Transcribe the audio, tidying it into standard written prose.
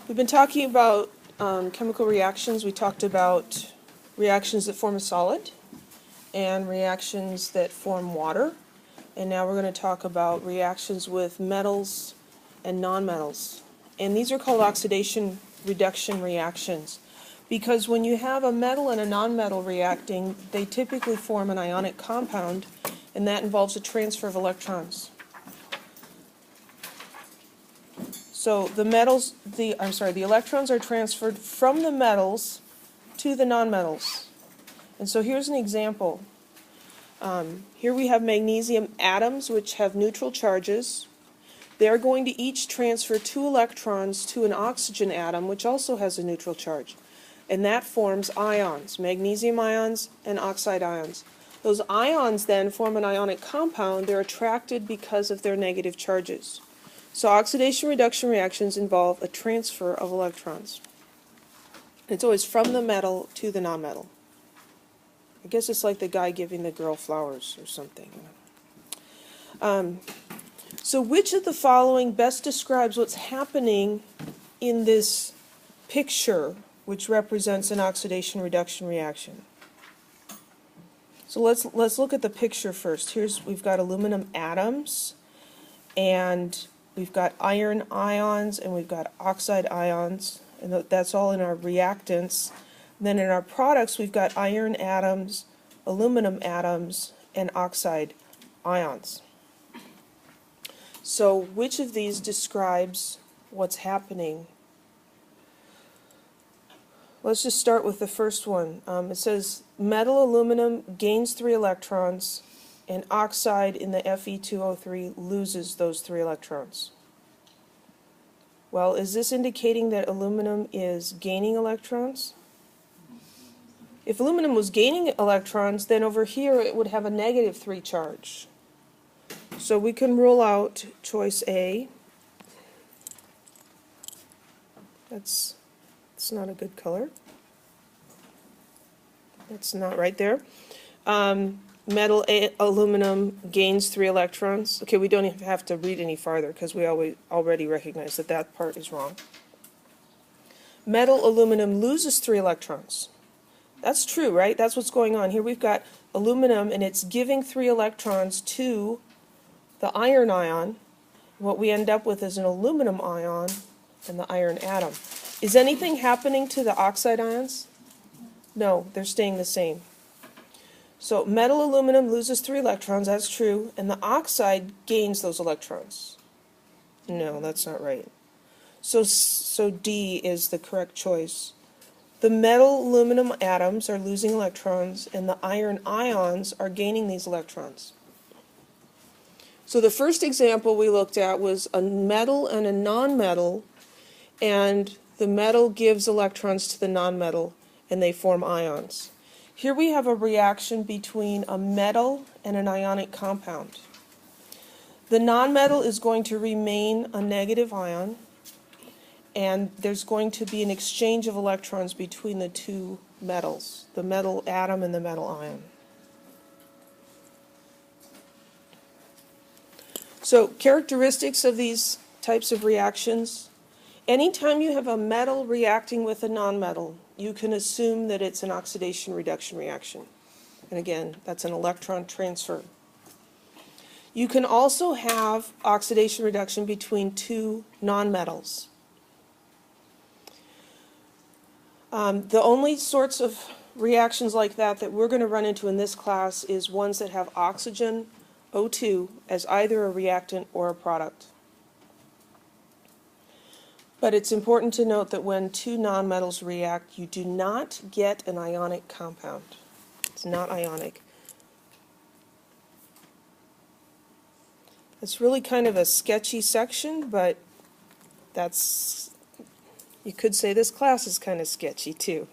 We've been talking about chemical reactions. We talked about reactions that form a solid and reactions that form water. And now we're going to talk about reactions with metals and nonmetals. And these are called oxidation reduction reactions, because when you have a metal and a nonmetal reacting, they typically form an ionic compound, and that involves a transfer of electrons. So the electrons are transferred from the metals to the nonmetals. And so here's an example. Here we have magnesium atoms which have neutral charges. They are going to each transfer 2 electrons to an oxygen atom which also has a neutral charge. And that forms ions, magnesium ions and oxide ions. Those ions then form an ionic compound. They're attracted because of their negative charges. So oxidation reduction reactions involve a transfer of electrons. It's always from the metal to the nonmetal. I guess it's like the guy giving the girl flowers or something. So which of the following best describes what's happening in this picture, which represents an oxidation reduction reaction? So let's look at the picture first. We've got aluminum atoms, and we've got iron ions, and we've got oxide ions, and that's all in our reactants. Then in our products, we've got iron atoms, aluminum atoms, and oxide ions. So which of these describes what's happening? Let's just start with the first one. It says metal aluminum gains 3 electrons, and oxide in the Fe2O3 loses those 3 electrons. Well, is this indicating that aluminum is gaining electrons? If aluminum was gaining electrons, then over here it would have a negative 3 charge. So we can rule out choice A. That's not a good color. That's not right there. Aluminum gains 3 electrons. Okay, we don't even have to read any farther because we already recognize that that part is wrong. Metal aluminum loses 3 electrons. That's true, right? That's what's going on. Here we've got aluminum, and it's giving 3 electrons to the iron ion. What we end up with is an aluminum ion and the iron atom. Is anything happening to the oxide ions? No, they're staying the same. So metal aluminum loses 3 electrons, that's true, and the oxide gains those electrons. No, that's not right. So D is the correct choice. The metal aluminum atoms are losing electrons, and the iron ions are gaining these electrons. So the first example we looked at was a metal and a nonmetal, and the metal gives electrons to the nonmetal, and they form ions. Here we have a reaction between a metal and an ionic compound. The nonmetal is going to remain a negative ion, and there's going to be an exchange of electrons between the 2 metals, the metal atom and the metal ion. So characteristics of these types of reactions: anytime you have a metal reacting with a nonmetal, you can assume that it's an oxidation reduction reaction. And again, that's an electron transfer. You can also have oxidation reduction between 2 nonmetals. The only sorts of reactions like that we're going to run into in this class is ones that have oxygen, O2, as either a reactant or a product. But it's important to note that when 2 nonmetals react, you do not get an ionic compound. It's not ionic. It's really kind of a sketchy section, but you could say this class is kind of sketchy too.